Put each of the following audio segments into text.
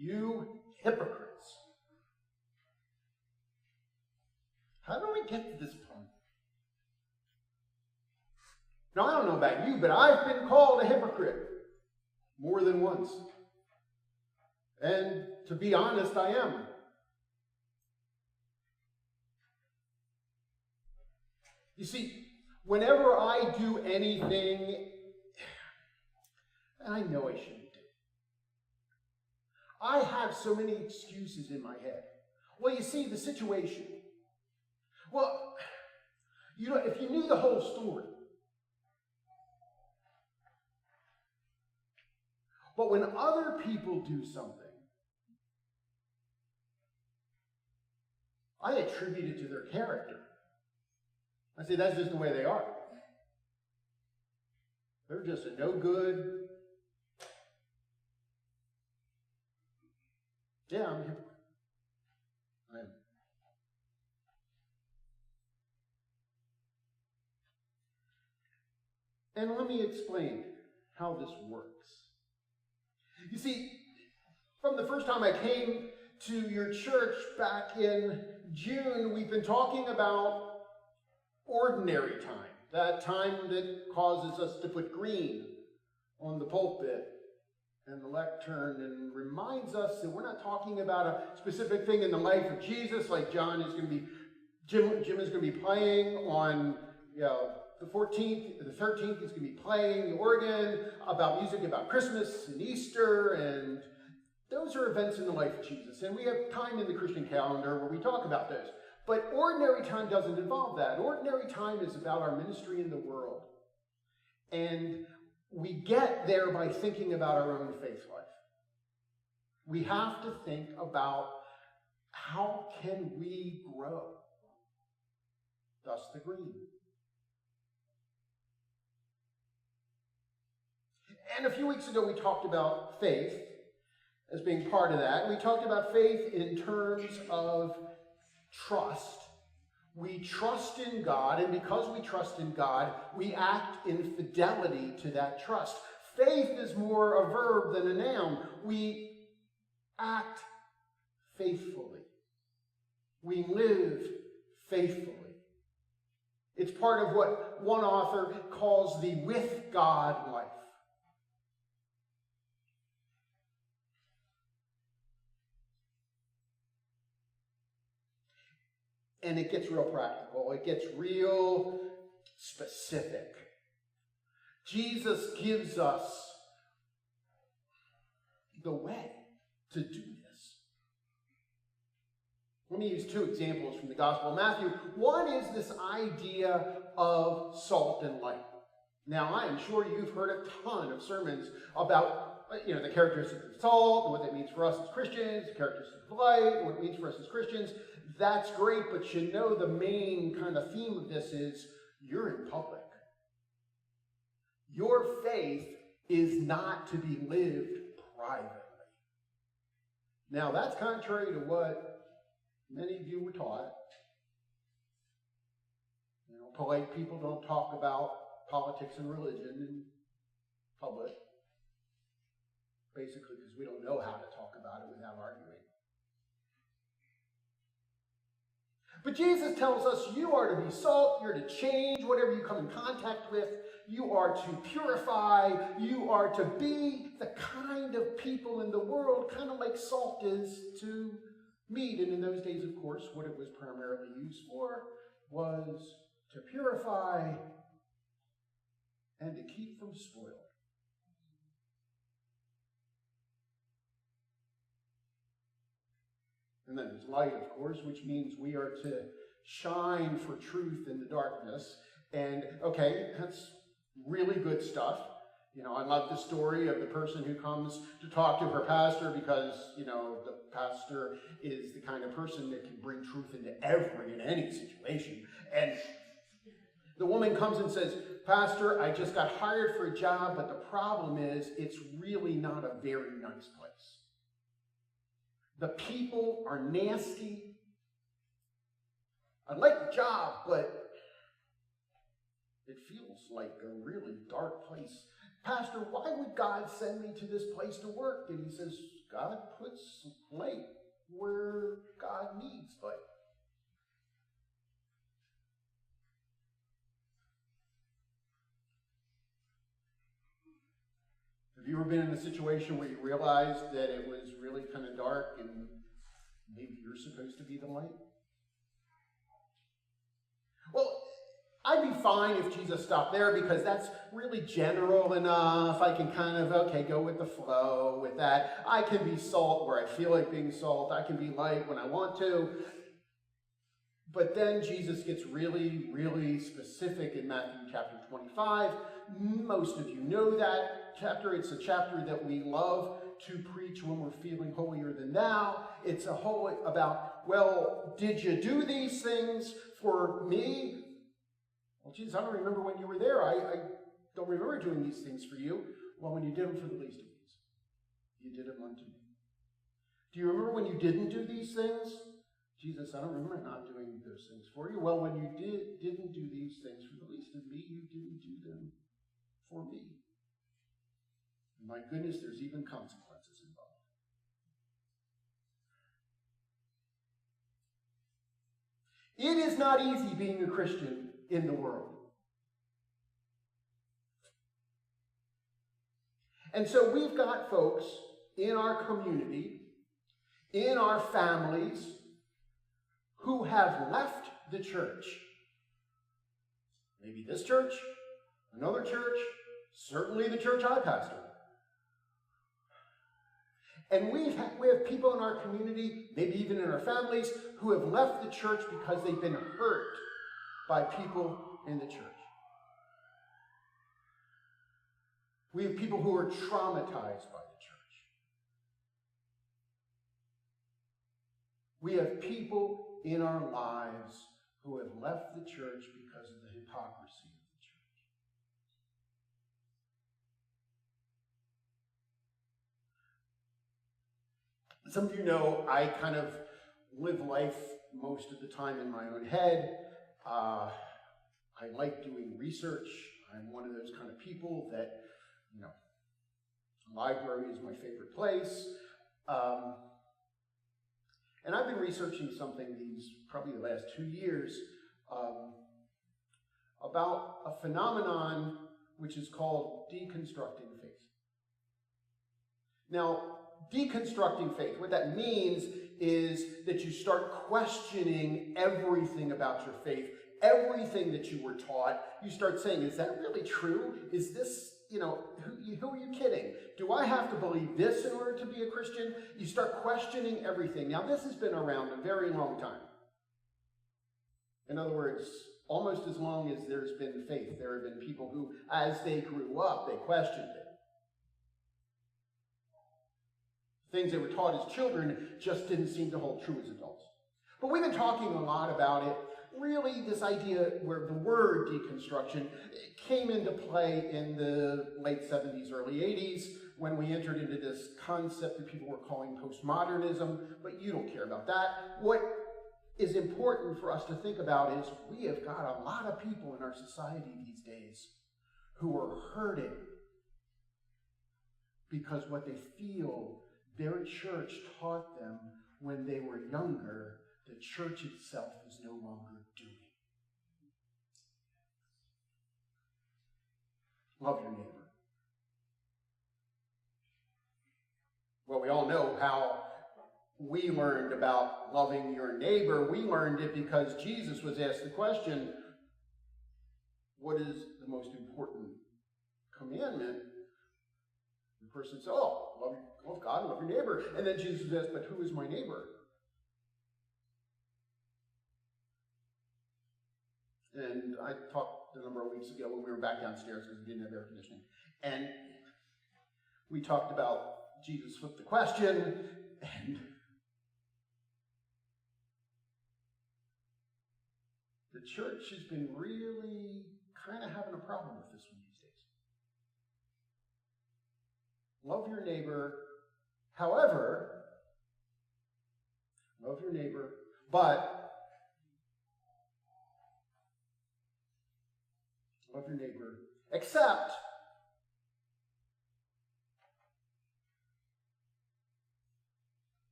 You hypocrites. How do we get to this point? Now, I don't know about you, but I've been called a hypocrite more than once. And to be honest, I am. You see, whenever I do anything, and I know I shouldn't, I have so many excuses in my head. Well, you see, the situation. Well, you know, if you knew the whole story. But when other people do something, I attribute it to their character. I say that's just the way they are. They're just a no good. Yeah, I'm a hypocrite. I am. And let me explain how this works. You see, from the first time I came to your church back in June, we've been talking about ordinary time. That time that causes us to put green on the pulpit and the lectern and reminds us that we're not talking about a specific thing in the life of Jesus, like Jim is going to be playing on, the 14th, the 13th, he's going to be playing the organ about music about Christmas and Easter, and those are events in the life of Jesus. And we have time in the Christian calendar where we talk about those. But ordinary time doesn't involve that. Ordinary time is about our ministry in the world. And we get there by thinking about our own faith life. We have to think about how can we grow? Thus the green. And a few weeks ago we talked about faith as being part of that. We talked about faith in terms of trust. We trust in God, and because we trust in God, we act in fidelity to that trust. Faith is more a verb than a noun. We act faithfully. We live faithfully. It's part of what one author calls the with God life. And it gets real practical. It gets real specific. Jesus gives us the way to do this. Let me use two examples from the Gospel of Matthew. One is this idea of salt and light. Now, I am sure you've heard a ton of sermons about the characteristics of salt, and what that means for us as Christians, the characteristics of light, what it means for us as Christians. That's great, but the main kind of theme of this is you're in public. Your faith is not to be lived privately. Now, that's contrary to what many of you were taught. Polite people don't talk about politics and religion in public, basically because we don't know how to talk about it without arguing. But Jesus tells us you are to be salt, you're to change whatever you come in contact with, you are to purify, you are to be the kind of people in the world, kind of like salt is to meat. And in those days, of course, what it was primarily used for was to purify and to keep from spoil. And then there's light, of course, which means we are to shine for truth in the darkness. And, okay, that's really good stuff. I love the story of the person who comes to talk to her pastor because, the pastor is the kind of person that can bring truth into every and any situation. And the woman comes and says, "Pastor, I just got hired for a job, but the problem is it's really not a very nice place. The people are nasty. I like the job, but it feels like a really dark place. Pastor, why would God send me to this place to work?" And he says, "God puts light where God needs light." Have you ever been in a situation where you realized that it was really kind of dark and maybe you're supposed to be the light? Well, I'd be fine if Jesus stopped there because that's really general enough. I can kind of, go with the flow with that. I can be salt where I feel like being salt. I can be light when I want to. But then Jesus gets really, really specific in Matthew chapter 25. Most of you know that chapter. It's a chapter that we love to preach when we're feeling holier than thou. It's a whole about, well, did you do these things for me? Well, Jesus, I don't remember when you were there. I don't remember doing these things for you. Well, when you did them for the least of these, you did them unto me. Do you remember when you didn't do these things? Jesus, I don't remember not doing those things for you. Well, when you didn't do these things for the least of me, you didn't do them for me. And my goodness, there's even consequences involved. It is not easy being a Christian in the world. And so we've got folks in our community, in our families, who have left the church. Maybe this church, another church, certainly the church I pastor. And we have people in our community, maybe even in our families, who have left the church because they've been hurt by people in the church. We have people who are traumatized by the church. We have people in our lives who have left the church because of the hypocrisy of the church. Some of you know I kind of live life most of the time in my own head. I like doing research. I'm one of those kind of people that, library is my favorite place. And I've been researching something probably the last 2 years, about a phenomenon which is called deconstructing faith. Now, deconstructing faith, what that means is that you start questioning everything about your faith, everything that you were taught. You start saying, is that really true? Is this, who are you kidding? Do I have to believe this in order to be a Christian? You start questioning everything. Now, this has been around a very long time. In other words, almost as long as there's been faith, there have been people who, as they grew up, they questioned it. Things they were taught as children just didn't seem to hold true as adults. But we've been talking a lot about it. Really, this idea where the word deconstruction came into play in the late 70s, early 80s, when we entered into this concept that people were calling postmodernism, but you don't care about that. What is important for us to think about is we have got a lot of people in our society these days who are hurting because what they feel their church taught them when they were younger, the church itself is no longer doing. Love your neighbor. Well, we all know how we learned about loving your neighbor. We learned it because Jesus was asked the question, what is the most important commandment? The person said, love God and love your neighbor. And then Jesus asked, but who is my neighbor? And I talked a number of weeks ago when we were back downstairs because we didn't have air conditioning. And We talked about Jesus flipped the question, and the church has been really kind of having a problem with this one these days. Love your neighbor, however, love your neighbor, but love your neighbor, except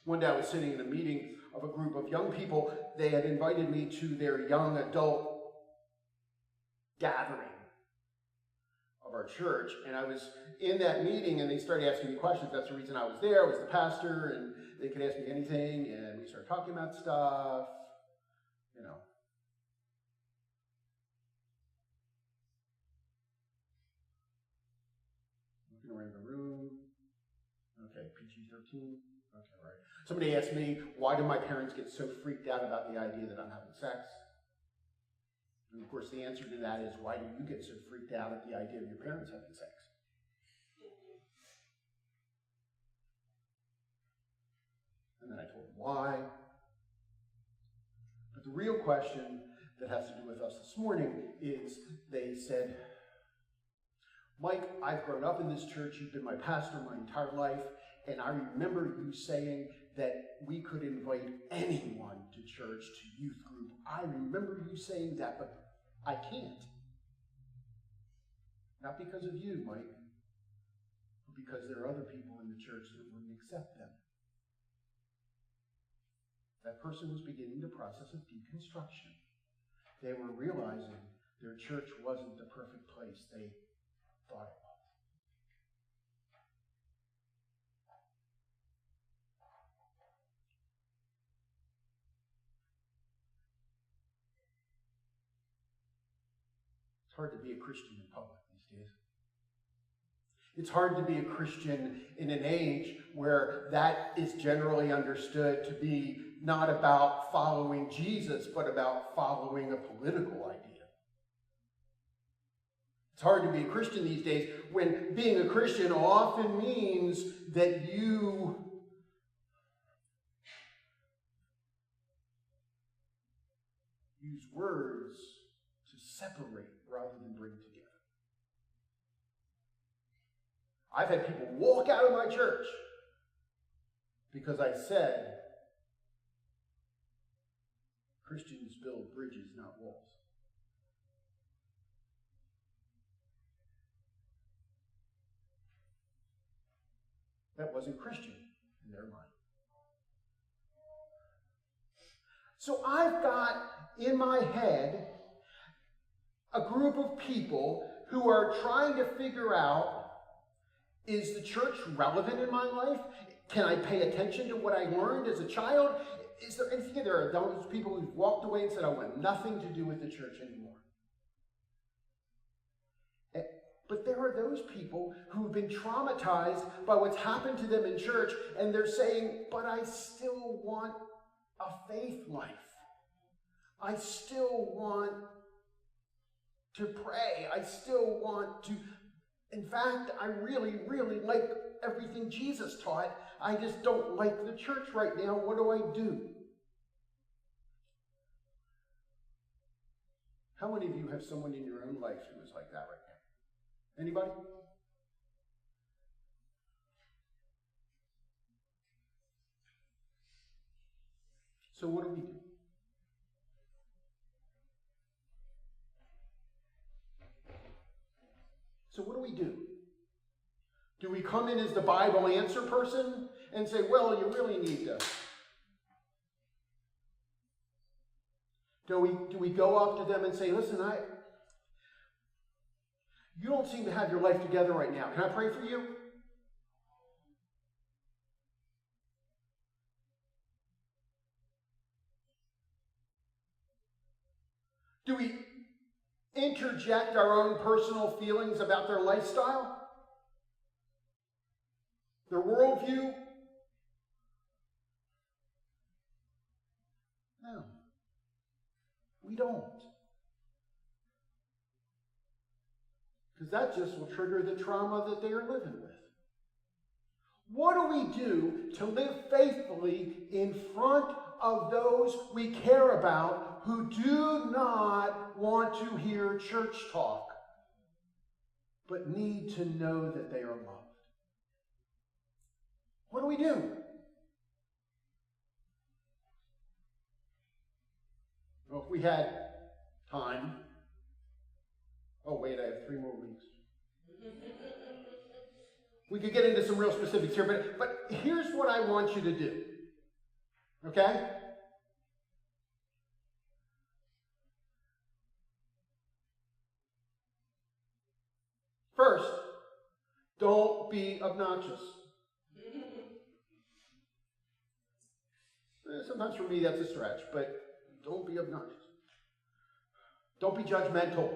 one day I was sitting in a meeting of a group of young people. They had invited me to their young adult gathering of our church, and I was in that meeting, and they started asking me questions. That's the reason I was there. I was the pastor, and they could ask me anything, and we started talking about stuff, Looking around the room. Okay, PG-13. Okay, right. Somebody asked me, why do my parents get so freaked out about the idea that I'm having sex? And of course, the answer to that is, why do you get so freaked out at the idea of your parents having sex? And then I told them why. But the real question that has to do with us this morning is, they said, Mike, I've grown up in this church. You've been my pastor my entire life. And I remember you saying that we could invite anyone to church, to youth group. I remember you saying that, but I can't. Not because of you, Mike, but because there are other people in the church that wouldn't accept them. That person was beginning the process of deconstruction. They were realizing their church wasn't the perfect place they thought it was. It's hard to be a Christian in public these days. It's hard to be a Christian in an age where that is generally understood to be not about following Jesus, but about following a political idea. It's hard to be a Christian these days when being a Christian often means that you use words to separate rather than bring together. I've had people walk out of my church because I said, Christians build bridges, not walls. That wasn't Christian in their mind. So I've got in my head a group of people who are trying to figure out, is the church relevant in my life? Can I pay attention to what I learned as a child? Is there anything? There are those people who've walked away and said, I want nothing to do with the church anymore. But there are those people who've been traumatized by what's happened to them in church, and they're saying, but I still want a faith life. I still want to pray. I still want to... In fact, I really, really like everything Jesus taught. I just don't like the church right now. What do I do? How many of you have someone in your own life who is like that right now? Anybody? So what do we do? So what do we do? Do we come in as the Bible answer person and say, well, you really need to? Do we go up to them and say, listen, you don't seem to have your life together right now. Can I pray for you? Do we interject our own personal feelings about their lifestyle? Their worldview? No. We don't. Because that just will trigger the trauma that they are living with. What do we do to live faithfully in front of those we care about who do not want to hear church talk, but need to know that they are loved? What do we do? Well, if we had time. Oh, wait, I have 3 more weeks. We could get into some real specifics here, but here's what I want you to do. Okay? First, don't be obnoxious. Sometimes for me that's a stretch, but don't be obnoxious. Don't be judgmental.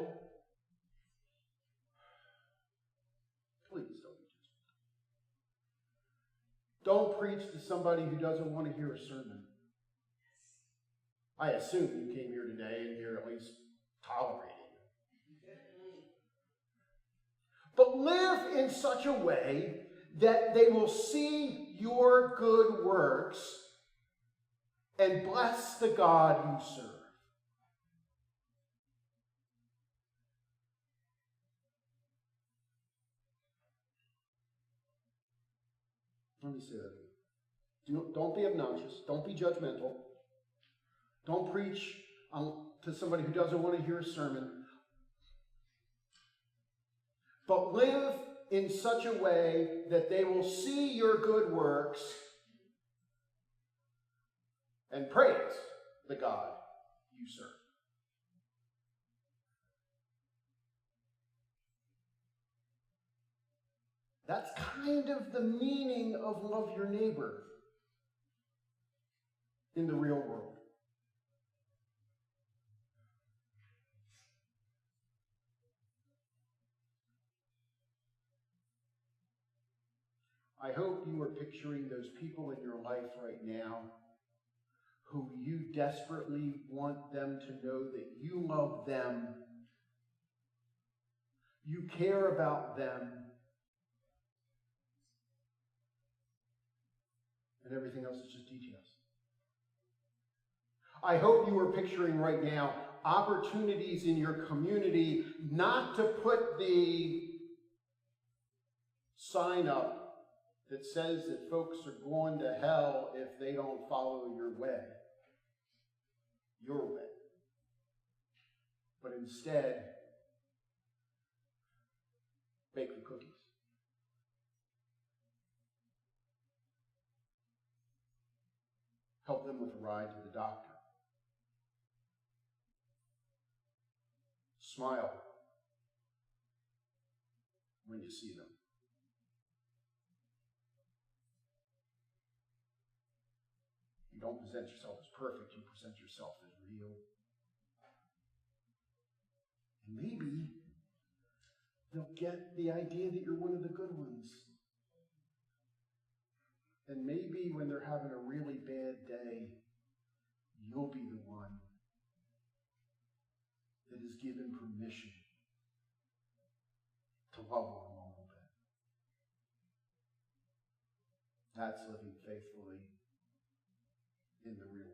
Please don't be judgmental. Don't preach to somebody who doesn't want to hear a sermon. I assume you came here today and you're at least tolerating it. But live in such a way that they will see your good works and bless the God you serve. Let me say that again. Don't be obnoxious. Don't be judgmental. Don't preach to somebody who doesn't want to hear a sermon. But live in such a way that they will see your good works and praise the God you serve. That's kind of the meaning of love your neighbor in the real world. I hope you are picturing those people in your life right now who you desperately want them to know that you love them, you care about them, and everything else is just details. I hope you are picturing right now opportunities in your community not to put the sign up that says that folks are going to hell if they don't follow your way. But instead, bake the cookies. Help them with a ride to the doctor. Smile when you see them. You don't present yourself as perfect, you present yourself as real. And maybe they'll get the idea that you're one of the good ones. And maybe when they're having a really bad day, you'll be the one that is given permission to love them a little bit. That's living faithfully in the real